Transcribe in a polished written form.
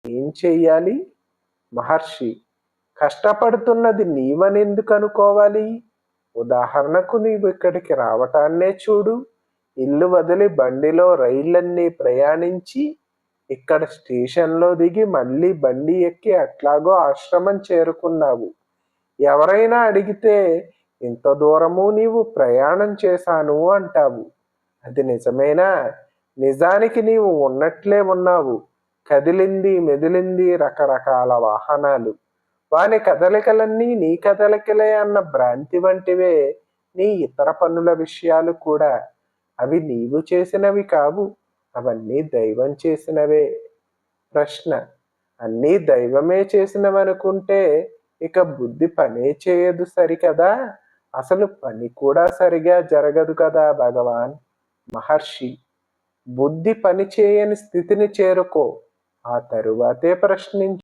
ఏం చెయ్యాలి? మహర్షి: కష్టపడుతున్నది నీవనెందుకు అనుకోవాలి? ఉదాహరణకు నీవు ఇక్కడికి రావటాన్నే చూడు. ఇల్లు వదిలి బండిలో రైళ్ళన్నీ ప్రయాణించి ఇక్కడ స్టేషన్లో దిగి మళ్ళీ బండి ఎక్కి అట్లాగో ఆశ్రమం చేరుకున్నావు. ఎవరైనా అడిగితే ఇంత దూరము నీవు ప్రయాణం చేశాను అంటావు. అది నిజమేనా? నిజానికి నీవు ఉన్నట్లే ఉన్నావు. కదిలింది మెదిలింది రకరకాల వాహనాలు. వాని కదలికలన్నీ నీ కదలికలే అన్న భ్రాంతి వంటివే నీ ఇతర పనుల విషయాలు కూడా. అవి నీవు చేసినవి కావు. అవన్నీ దైవం చేసినవే. ప్రశ్న: అన్నీ దైవమే చేసినవనుకుంటే ఇక బుద్ధి పనే చేయదు సరికదా? అసలు పని కూడా సరిగా జరగదు కదా భగవాన్? మహర్షి: బుద్ధి పని చేయని స్థితిని చేరుకో. ఆ తరువాతే ప్రశ్నించు.